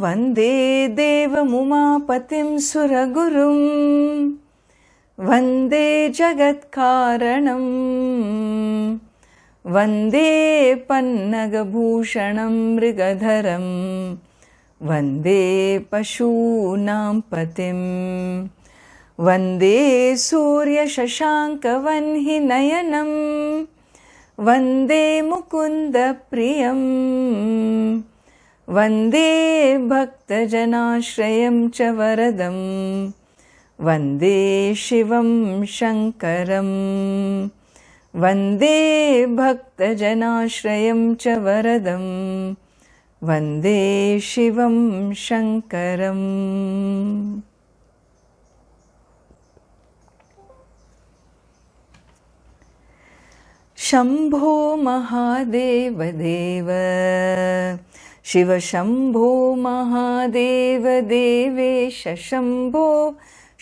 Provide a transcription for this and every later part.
वन्दे देवमुमापतिं सुरगुरुं वन्दे जगत्कारणं वन्दे पन्नगभूषणं मृगधरं वन्दे पशूनां पतिं वन्दे सूर्यशशाङ्कवह्निनयनं वन्दे मुकुन्दप्रियं वन्दे भक्तजनाश्रयं च वरदं वन्दे शिवं शङ्करं वन्दे भक्तजनाश्रयं च वरदं वन्दे शिवं शङ्करम्। शम्भो महादेव देव शिव शम्भो महादेव देवेश शम्भो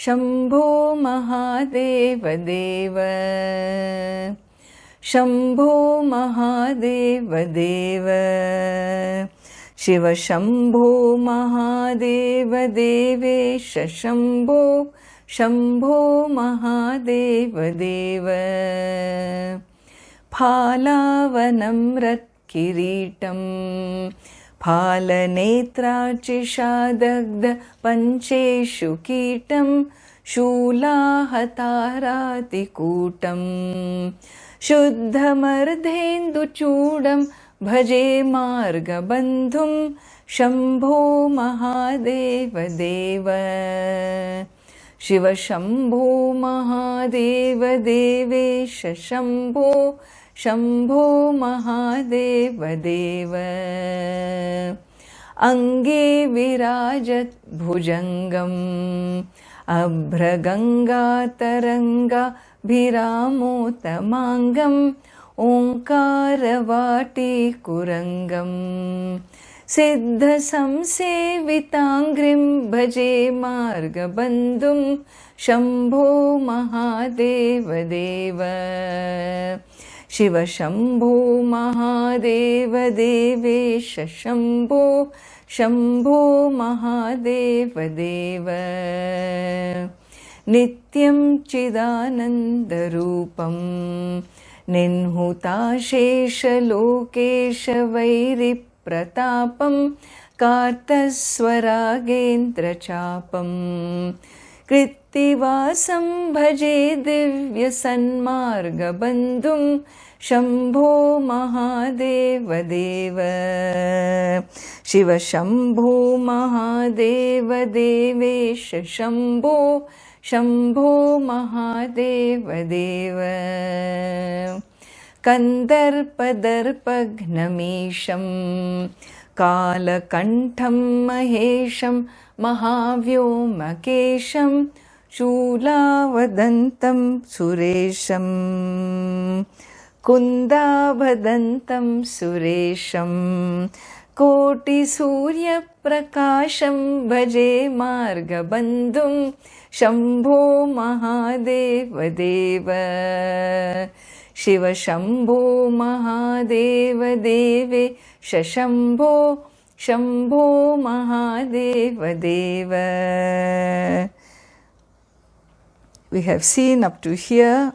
शम्भो महादेव देव शम्भो महादेव देव शिव शम्भो महादेव देवेश शम्भो शम्भो महादेव देव फालावनम्रत्किरीटं फालनेत्राचिषादग्ध पञ्चेषु कीटं शूलाहतारातिकूटं शुद्धमर्धेन्दुचूडं भजे मार्गबन्धुं शम्भो महादेव देव शिव शम्भो महादेव देवेश शम्भो शम्भो महादेव देव अङ्गे विराजत् भुजङ्गम् अभ्रगङ्गातरङ्गाभिरामोतमाङ्गम् ओङ्कारवाटीकुरङ्गम् सिद्धसंसेविताङ्घ्रिं भजे मार्गबन्धुं शम्भो महादेव देव शिव शम्भो महादेव देवेश शम्भो शम्भो महादेव देव नित्यं चिदानन्दरूपं निह्नुताशेषलोकेश वैरिप्रतापं कार्तस्वरागेन्द्रचापं कृत्तिवासं भजे दिव्यसन्मार्गबन्धुं शम्भो महादेव देव शिव शम्भो महादेव देवेश शम्भो शम्भो महादेव देव कन्दर्पदर्पघ्नमीशं कालकण्ठं महेशं महाव्योमकेशं शूलावदन्तं सुरेशं कुन्दाभदन्तं सुरेशं कोटिसूर्यप्रकाशं भजे मार्गबन्धुं शम्भो महादेव देव शिव शम्भो महादेव देवे शम्भो शम्भो महादेव देव. We have seen up to here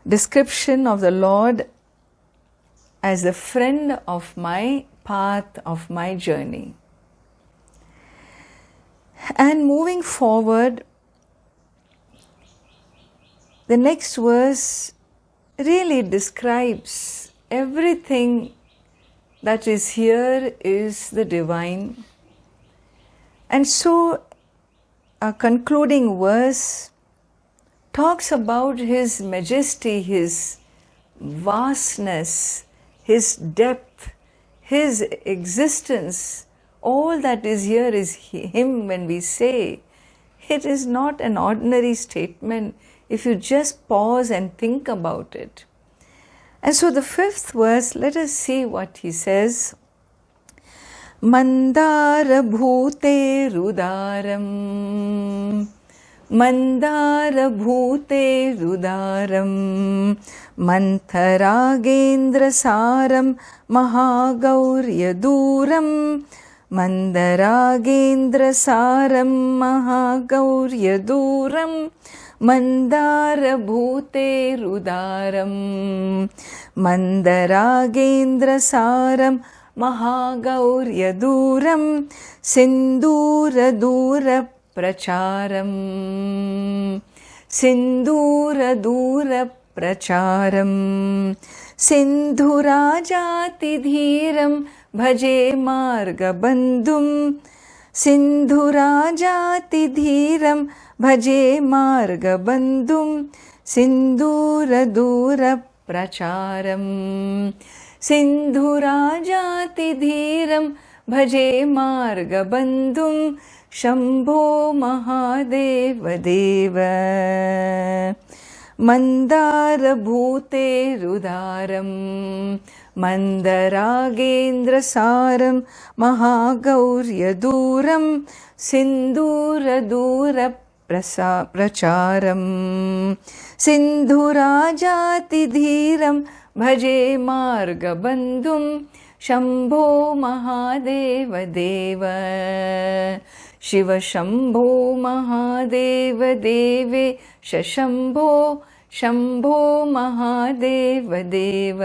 description of the Lord as the friend of my path, of my journey. And moving forward, the next verse really describes everything that is here is the divine. And so a concluding verse talks about His majesty, His vastness, His depth, His existence. All that is here is Him. When we say, it is not an ordinary statement if you just pause and think about it. And so the fifth verse, let us see what he says. Mandara bhute rudaram मन्दारभूतेरुदारं मन्थरागेन्द्रसारं महागौर्यदूरं मन्दरागेन्द्रसारं महागौर्यदूरं मन्दारभूतेरुदारं मन्दरागेन्द्रसारं महागौर्यदूरं सिन्दूरदूरप्रचारं सिन्दूरदूरप्रचारं सिन्धुराजातिधीरं भजे मार्गबन्धुं सिन्धुराजातिधीरं भजे मार्गबन्धुं सिन्दूरदूरप्रचारं सिन्धुराजातिधीरं भजे मार्गबन्धुं शम्भो महादेव देव मन्दारभूतेरुदारं मन्दरागेन्द्रसारं महागौर्यदूरं सिन्दूरदूरप्रचारं सिन्धुराजातिधीरं भजे मार्गबन्धुं शम्भो महादेव देव शिव शम्भो महादेव देवे शम्भो शम्भो महादेव देव.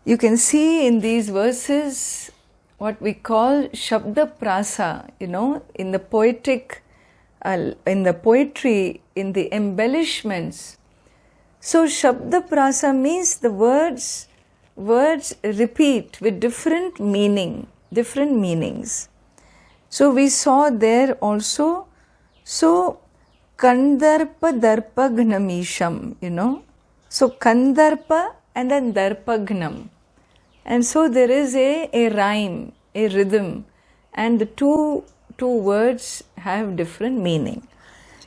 You can see in these verses what we call Shabda Prasa, in the poetic, in the poetry, in the embellishments. So Shabda Prasa means the words repeat with different meanings. So we saw there also, so Kandarpa Darpagnamisham, so Kandarpa and then Darpagnam. And so there is a rhyme, a rhythm, and the two words have different meaning.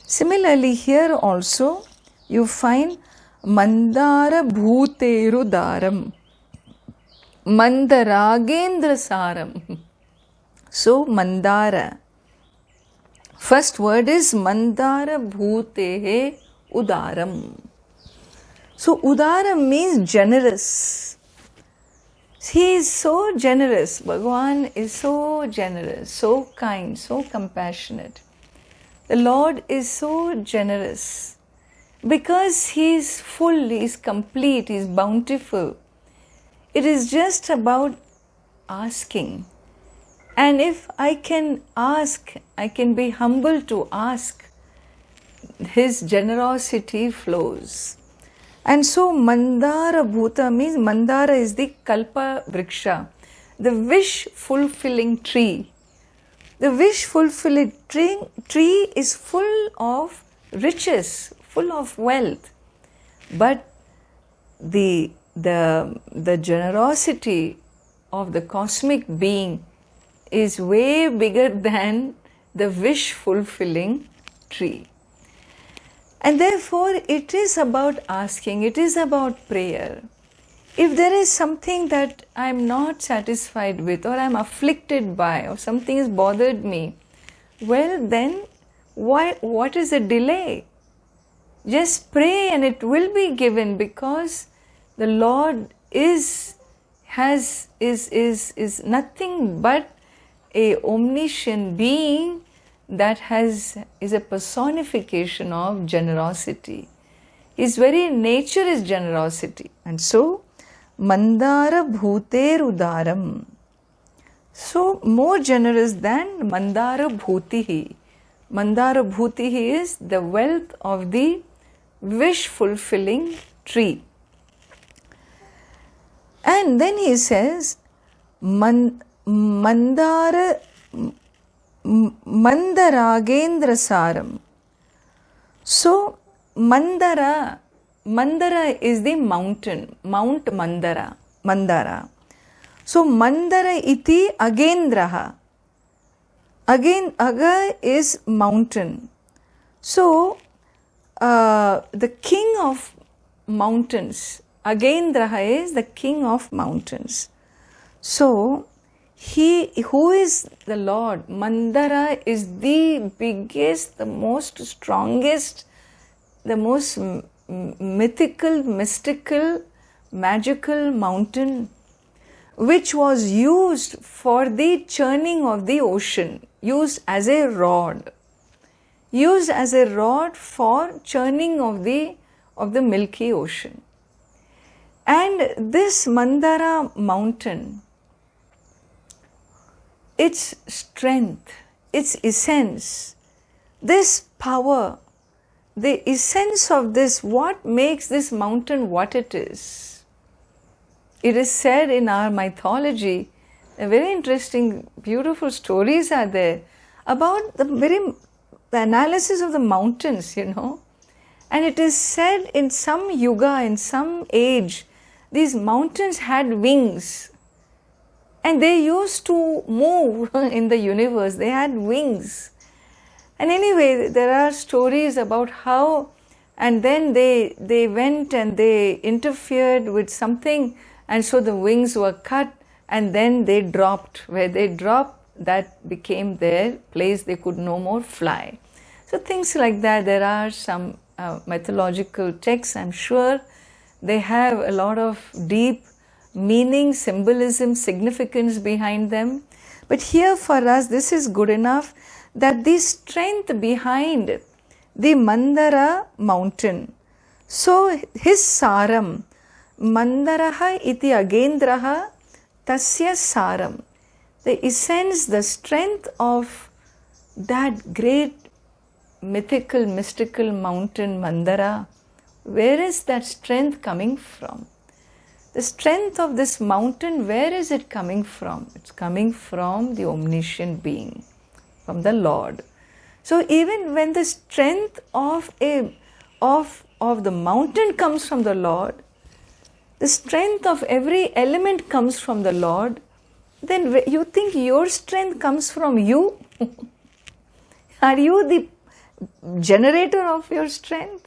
Similarly here also you find Mandara Bhuterudaram, Mandaragendra Saram. So Mandara. First word is Mandara Bhutehe Udaram. So Udaram means generous. He is so generous. Bhagavan is so generous, so kind, so compassionate. The Lord is so generous because He is full, He is complete, He is bountiful. It is just about asking. And if I can ask, I can be humble to ask, His generosity flows. And so Mandara Bhuta means Mandara is the Kalpa Vriksha, the wish fulfilling tree. The wish fulfilling tree is full of riches, full of wealth. But the generosity of the cosmic being is way bigger than the wish fulfilling tree. And therefore it is about asking, it is about prayer. If there is something that I am not satisfied with, or I am afflicted by, or something has bothered me, well then what is the delay? Just pray and it will be given, because the Lord is nothing but a omniscient being that is a personification of generosity. His very nature is generosity. And so, Mandara Bhuter Udaram. So, more generous than Mandara Bhutihi. Mandara Bhutihi is the wealth of the wish-fulfilling tree. And then he says, Mandara Mandaragendra Saram. So, Mandara is the mountain, Mount Mandara. So, Mandara iti Agendraha. Again, Aga is mountain. So, the king of mountains, Agendraha is the king of mountains. So, who is the Lord? Mandara is the biggest, the most strongest, the most mythical, mystical, magical mountain, which was used for the churning of the ocean, used as a rod for churning of the Milky Ocean. And this Mandara mountain, its strength, its essence, this power, the essence of this, what makes this mountain what it is. It is said in our mythology, very interesting, beautiful stories are there about the analysis of the mountains, And it is said in some yuga, in some age, these mountains had wings. And they used to move in the universe. They had wings. And anyway, there are stories about how, and then they went and they interfered with something, and so the wings were cut, and then they dropped. Where they dropped, that became their place. They could no more fly. So things like that. There are some mythological texts, I'm sure. They have a lot of deep meaning, symbolism, significance behind them. But here for us, this is good enough that the strength behind the Mandara mountain. So his saram, Mandaraha iti agendraha tasya saram. The essence, the strength of that great mythical, mystical mountain Mandara, where is that strength coming from? The strength of this mountain, where is it coming from? It's coming from the omniscient being, from the Lord. So even when the strength of the mountain comes from the Lord, the strength of every element comes from the Lord, then you think your strength comes from you? Are you the generator of your strength?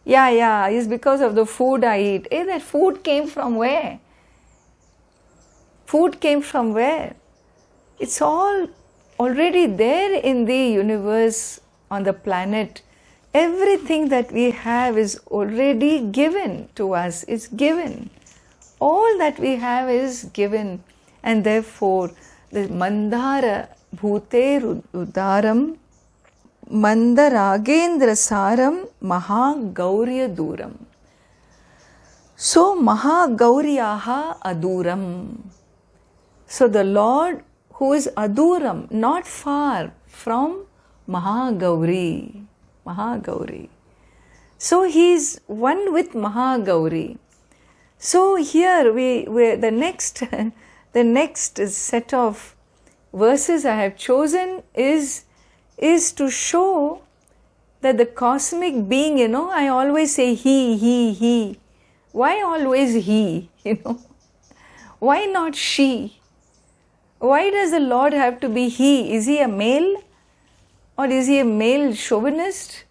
Yeah, it's because of the food I eat. That food came from where? Food came from where? It's all already there in the universe, on the planet. Everything that we have is already given to us. It's given. All that we have is given. And therefore, the Mandara Bhute Udaram Mandaragendra Saram Mahagaurya Duram. So Mahagauryaha Aduram. So the Lord who is Aduram, not far from Mahagauri. So he is one with Mahagauri. So here the next set of verses I have chosen is to show that the cosmic being, I always say he. Why always he, Why not she? Why does the Lord have to be he? Is he a male? Or is he a male chauvinist?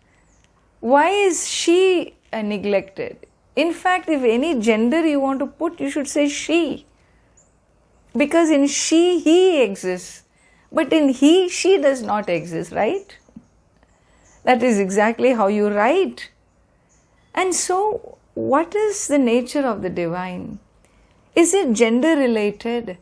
Why is she neglected? In fact, if any gender you want to put, you should say she. Because in she, he exists. But in he, she does not exist, right? That is exactly how you write. And so, what is the nature of the divine? Is it gender related?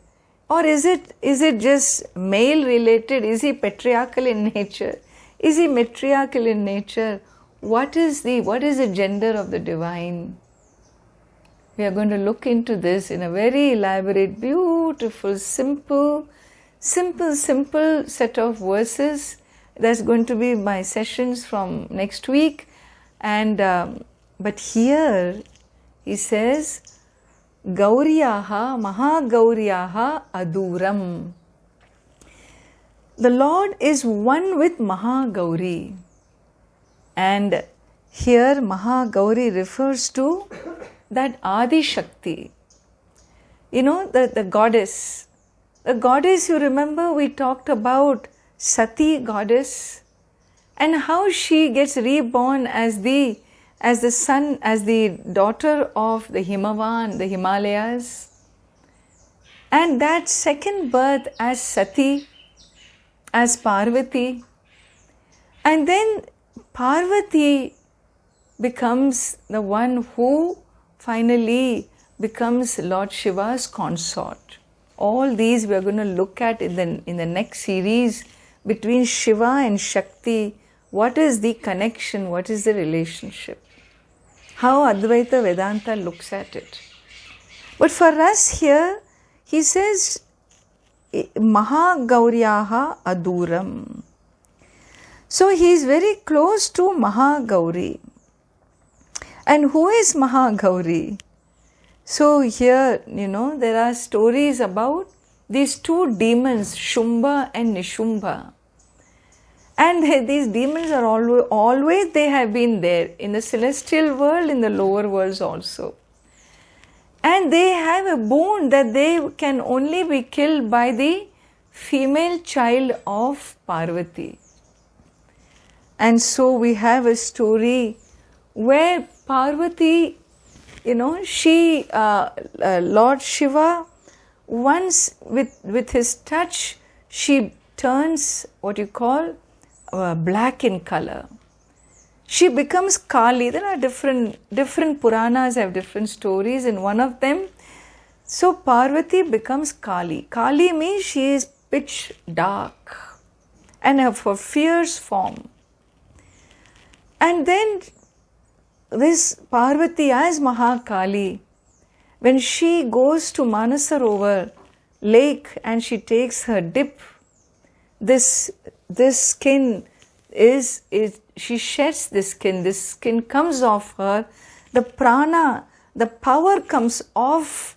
Or is it just male related? Is he patriarchal in nature? Is he matriarchal in nature? What is the gender of the divine? We are going to look into this in a very elaborate, beautiful, simple set of verses. That's going to be my sessions from next week. And but here he says, Gauriyaha, Mahagauriyaha Aduram. The Lord is one with Mahagauri. And here Mahagauri refers to that Adi Shakti. The goddess. The goddess, you remember we talked about Sati goddess and how she gets reborn as the daughter of the Himavan, the Himalayas. And that second birth as Sati, as Parvati, and then Parvati becomes the one who finally becomes Lord Shiva's consort. All these we are going to look at in the next series between Shiva and Shakti. What is the connection? What is the relationship? How Advaita Vedanta looks at it. But for us here, he says, Mahagauryaha Aduram. So he is very close to Mahagauri. And who is Mahagauri? So here, there are stories about these two demons, Shumba and Nishumbha. And these demons are always they have been there in the celestial world, in the lower worlds also. And they have a boon that they can only be killed by the female child of Parvati. And so we have a story where Parvati, she, Lord Shiva, once with his touch, she turns what you call black in color. She becomes Kali. There are different Puranas have different stories. In one of them, so Parvati becomes Kali. Kali means she is pitch dark and of a fierce form. And then this Parvati as Mahakali, when she goes to Manasarovar lake and she takes her dip, this skin is she sheds this skin comes off her, the prana, the power comes off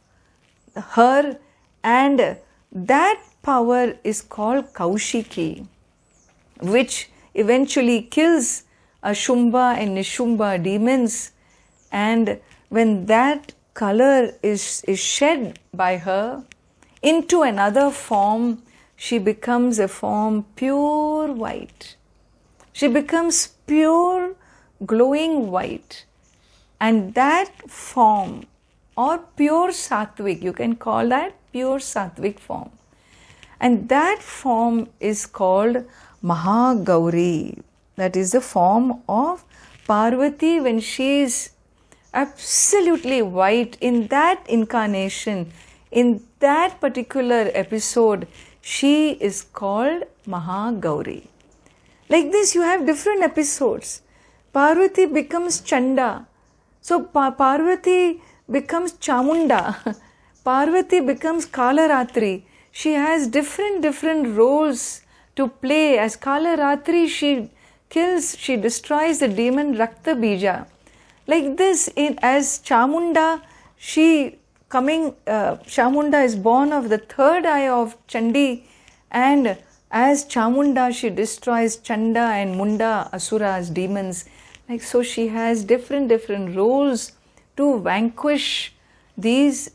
her, and that power is called Kaushiki, which eventually kills Shumba and Nishumbha demons. And when that color is shed by her into another form, she becomes a form pure white. She becomes pure glowing white. And that form, or pure sattvic, you can call that pure sattvic form. And that form is called Mahagauri. That is the form of Parvati when she is absolutely white in that incarnation, in that particular episode. She is called Mahagauri. Like this, you have different episodes. Parvati becomes Chanda. So Parvati becomes Chamunda. Parvati becomes Kalaratri. She has different roles to play. As Kalaratri, she destroys the demon Rakta Bija. Like this, as Chamunda, Chamunda is born of the third eye of Chandi, and as Chamunda she destroys Chanda and Munda, Asuras, demons. Like so she has different roles to vanquish these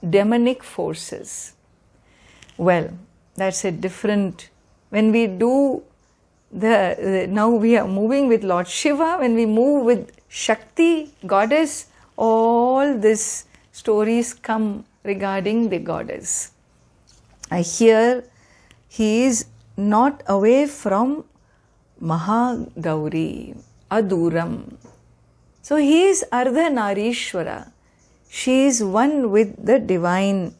demonic forces. Well, that's a different, when we do now we are moving with Lord Shiva, when we move with Shakti, goddess, all these stories come regarding the goddess. Here he is not away from Mahagauri, Aduram. So he is Ardhanarishwara. She is one with the divine.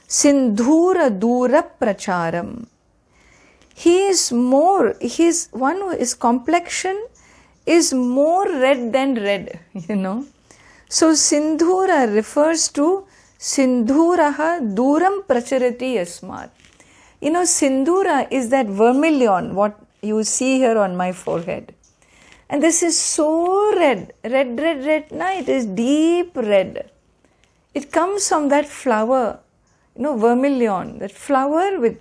Sindhura Dura Pracharam. His complexion is more red than red, So Sindhura refers to Sindhuraha Duram Pracharati Yasmat. Sindhura is that vermilion, what you see here on my forehead. And this is so red. No, it is deep red. It comes from that flower, vermilion, that flower with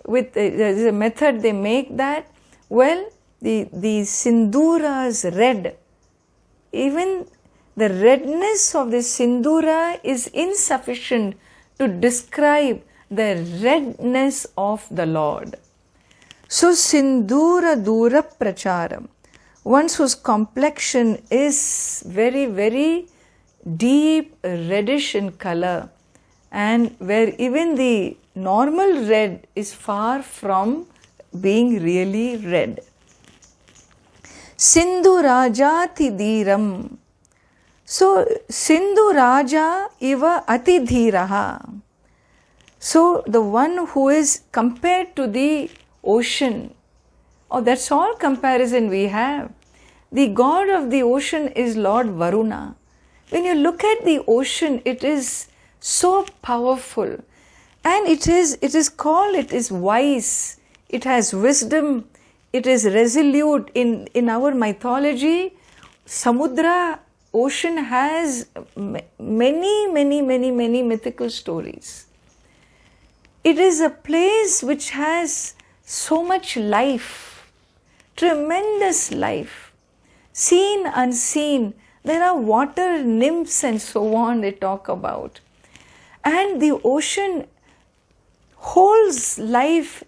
there is a method they make that. Well, the Sindhura's red, even the redness of the Sindhura is insufficient to describe the redness of the Lord. So Sindhura Dura Pracharam, one whose complexion is very, very deep reddish in color, and where even the normal red is far from being really red. Sindhu Rajati Dhiram. So, Sindhu Raja iva ati dhiraha. So, the one who is compared to the ocean, oh, that's all comparison we have. The god of the ocean is Lord Varuna. When you look at the ocean, it is so powerful, and it is wise, it has wisdom, it is resolute. In our mythology, Samudra, ocean, has many mythical stories. It is a place which has so much life, tremendous life, seen, unseen. There are water nymphs and so on they talk about. And the ocean holds life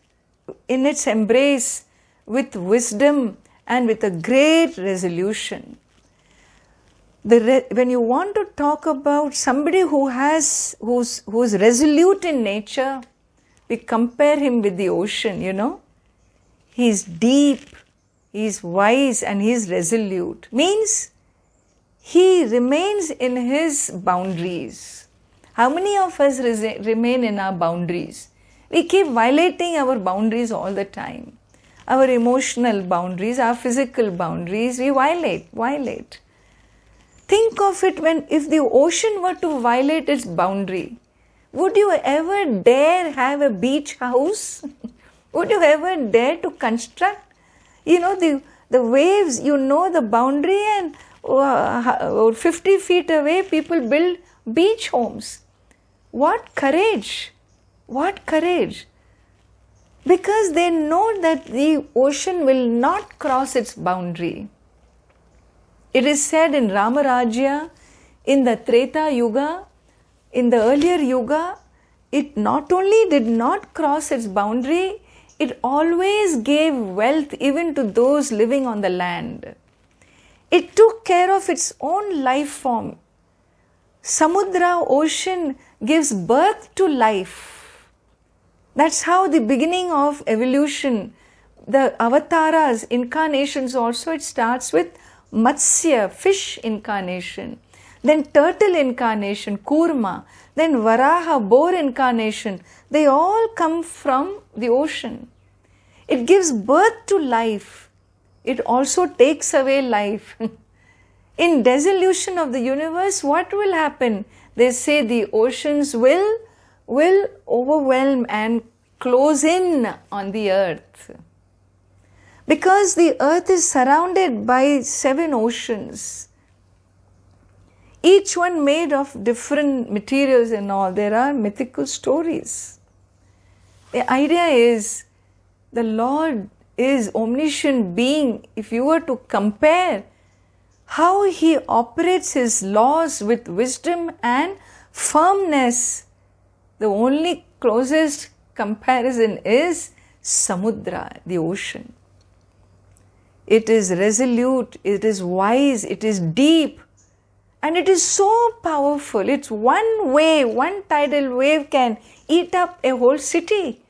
in its embrace with wisdom and with a great resolution. When you want to talk about somebody who's resolute in nature, we compare him with the ocean, you know. He's deep, he's wise, and he's resolute. Means he remains in his boundaries. How many of us remain in our boundaries? We keep violating our boundaries all the time. Our emotional boundaries, our physical boundaries, we violate. Think of it, if the ocean were to violate its boundary, would you ever dare have a beach house? Would you ever dare to construct? You know, the waves, you know the boundary, and 50 feet away people build beach homes. What courage! What courage! Because they know that the ocean will not cross its boundary. It is said in Ramarajya, in the Treta Yuga, in the earlier Yuga, it not only did not cross its boundary, it always gave wealth even to those living on the land. It took care of its own life form. Samudra, ocean, gives birth to life. That's how the beginning of evolution, the avatars, incarnations also, it starts with Matsya, fish incarnation, then turtle incarnation, Kurma, then Varaha, boar incarnation. They all come from the ocean. It gives birth to life. It also takes away life. In dissolution of the universe, what will happen? They say the oceans will overwhelm and close in on the earth. Because the earth is surrounded by 7 oceans, each one made of different materials and all. There are mythical stories. The idea is the Lord is omniscient being. If you were to compare how he operates his laws with wisdom and firmness, the only closest comparison is Samudra, the ocean. It is resolute, it is wise, it is deep, and it is so powerful. It's one wave, one tidal wave can eat up a whole city,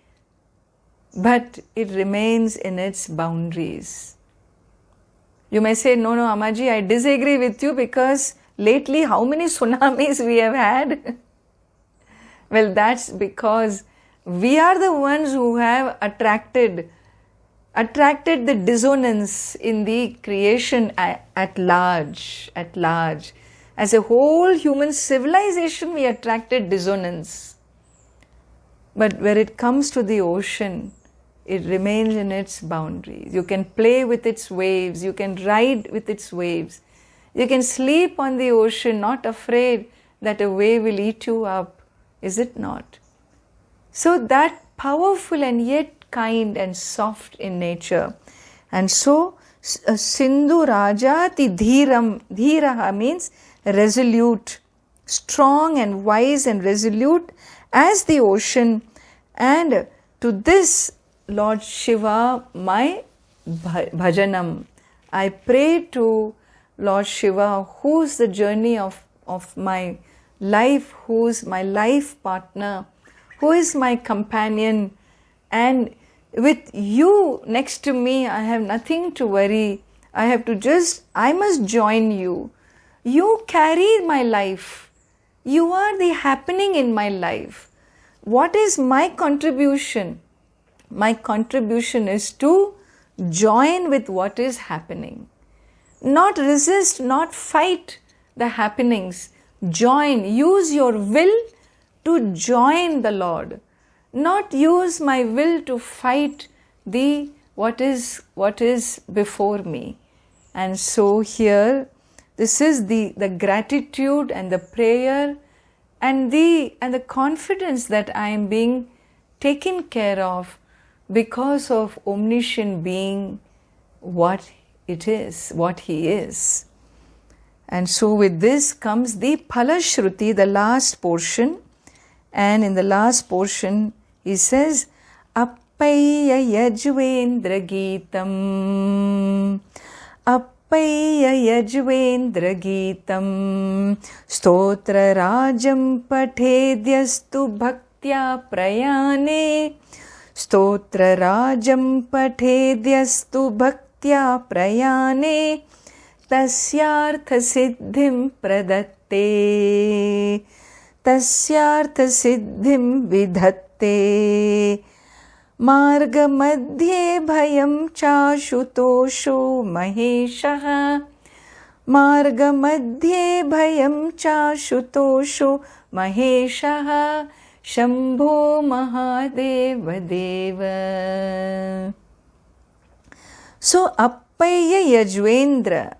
but it remains in its boundaries. You may say, no, Ammaji, I disagree with you, because lately how many tsunamis we have had? Well, that's because we are the ones who have attracted the dissonance in the creation at large. As a whole human civilization, we attracted dissonance. But where it comes to the ocean, it remains in its boundaries. You can play with its waves, you can ride with its waves. You can sleep on the ocean, not afraid that a wave will eat you up, is it not? So that powerful and yet kind and soft in nature. And so Sindhu Rajati Dhiram, Dhiraha means resolute, strong and wise and resolute as the ocean. And to this Lord Shiva my bhajanam. I pray to Lord Shiva, who's the journey of my life, who's my life partner, who is my companion, and with you next to me, I have nothing to worry. I must join you. You carry my life. You are the happening in my life. What is my contribution? My contribution is to join with what is happening. Not resist, not fight the happenings. Join. Use your will to join the Lord. Not use my will to fight what is before me. And so here, this is the gratitude and the prayer and the confidence that I am being taken care of because of omniscient being what it is, what he is. And so with this comes the Phalashruti, the last portion. And in the last portion, he says, Appaya Yajvendra Geetam, Appaya Yajvendra Geetam, Stotra Rajam Pathedyastu Bhaktya Prayane, Stotra Rajam Pathedyastu Bhaktya Prayane, Tasyartha Siddhim Pradatte, Tasyartha Siddhim Vidhatte, Marga Madhye Bhayam Chashutosho Maheshaha, Marga Madhye Bhayam Chashutosho Maheshaha, Shambho Mahadeva Deva. So Appaya Yajvendra,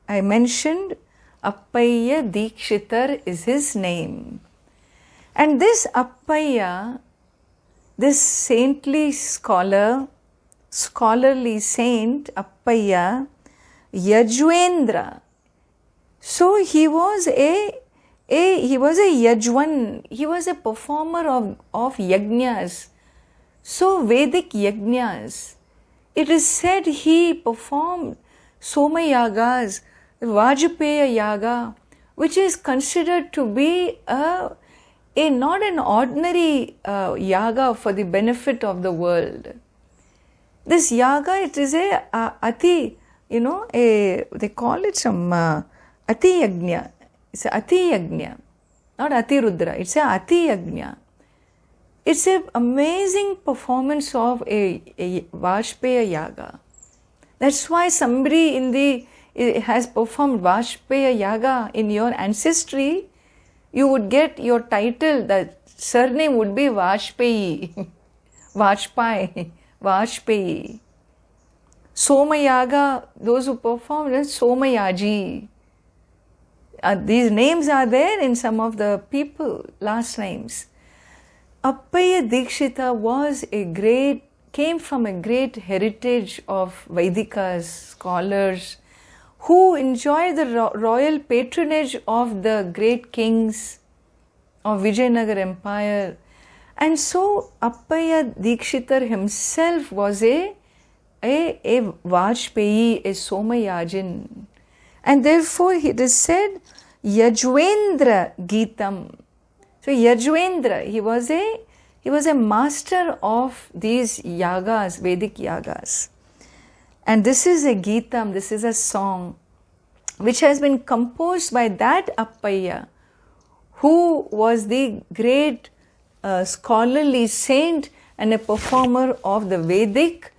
I mentioned Appaya Dikshitar is his name. And this Appaya, this saintly scholar, scholarly saint Appaya Yajvendra. So he was a Yajvan, he was a performer of yajnas. So Vedic yajnas. It is said he performed Soma Yagas, Vajpaya Yaga, which is considered to be not an ordinary yaga for the benefit of the world. This yaga, it is a ati, they call it some ati yajna. It's a ati yajna, not ati rudra. It's a ati yajna. It's an amazing performance of a Vajpaya Yaga. That's why somebody has performed Vajpaya Yaga in your ancestry, you would get your title, the surname would be Vajpayi. Vajpayi. Soma Yaga, those who performed, Somayaji. These names are there in some of the people, last names. Appaya Dikshita came from a great heritage of Vaidikas, scholars, who enjoyed the royal patronage of the great kings of Vijayanagar Empire. And so Appaya Dikshitar himself was a Vajpayi, a Somayajin. And therefore it is said, Yajvendra Geetam. So Yajvendra, he was a master of these yagas, Vedic yagas. And this is a Geetam, this is a song which has been composed by that Appaya, who was the great scholarly saint and a performer of the Vedic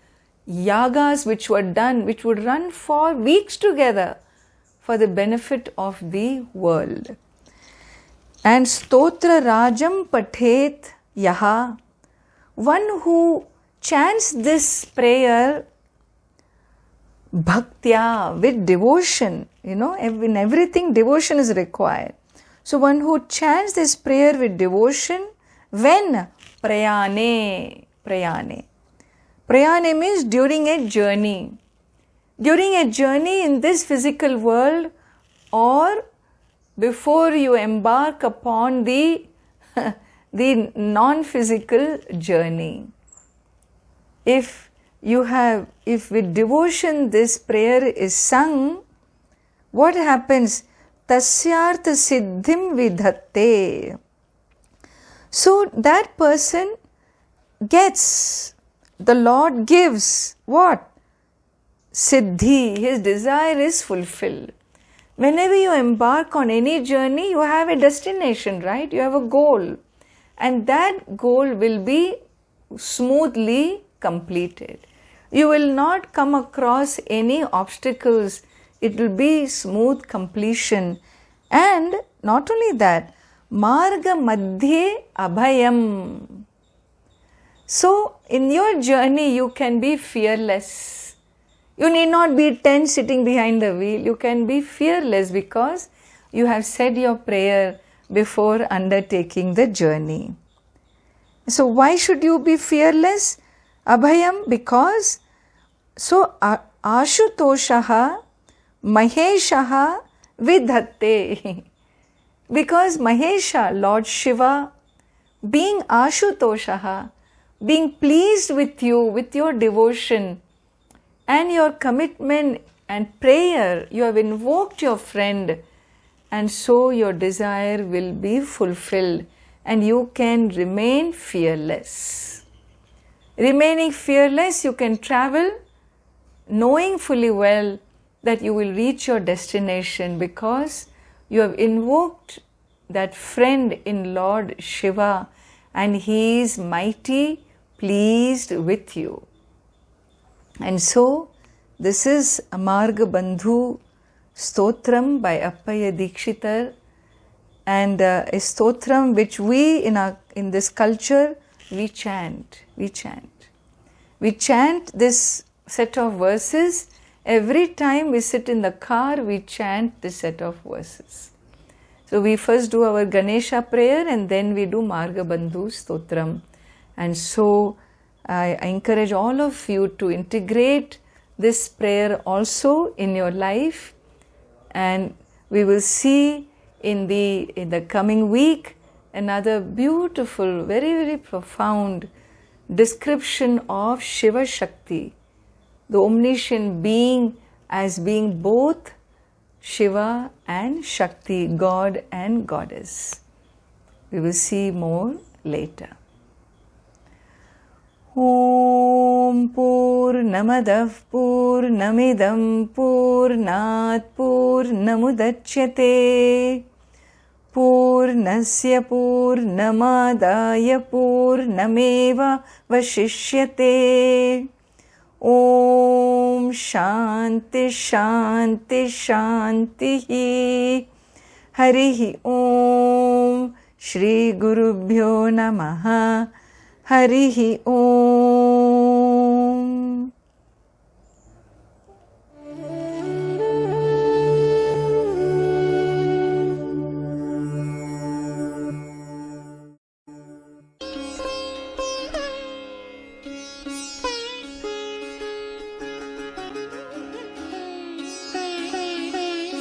yagas which would run for weeks together for the benefit of the world. And Stotra Rajam Pathet Yaha, one who chants this prayer bhaktya, with devotion, in everything devotion is required. So one who chants this prayer with devotion, when? Prayane. Prayane means during a journey. During a journey in this physical world, or before you embark upon the non-physical journey. If with devotion this prayer is sung, what happens? tasyartha siddhim vidhatte. So that person gets, the Lord gives what? Siddhi, his desire is fulfilled. Whenever you embark on any journey, you have a destination, right? You have a goal. And that goal will be smoothly completed. You will not come across any obstacles. It will be smooth completion. And not only that, marga madhye abhayam. So in your journey you can be fearless. You need not be tense sitting behind the wheel. You can be fearless because you have said your prayer before undertaking the journey. So why should you be fearless? Abhayam, because so Ashutoshaha Maheshaha vidhatte. Because Mahesha, Lord Shiva, being Ashutoshaha, being pleased with you, with your devotion and your commitment and prayer, you have invoked your friend, and so your desire will be fulfilled and you can remain fearless. Remaining fearless, you can travel knowing fully well that you will reach your destination because you have invoked that friend in Lord Shiva and he is mighty pleased with you. And so this is Marga Bandhu Stotram by Appaya Dikshitar, and a stotram which we in this culture we chant this set of verses. Every time we sit in the car, we chant this set of verses. So we first do our Ganesha prayer and then we do Marga Bandhu Stotram. And so I encourage all of you to integrate this prayer also in your life, and we will see in the coming week another beautiful, very, very profound description of Shiva Shakti, the omniscient being as being both Shiva and Shakti, God and Goddess. We will see more later. Om Purnamadah Purnamidam Purnat Purnamudachyate Purnasya Purnamadaya Purnameva Vashishyate. Om Shanti Shanti Shanti. Harihi Om Shri Gurubhyo Namaha. Harihi Om.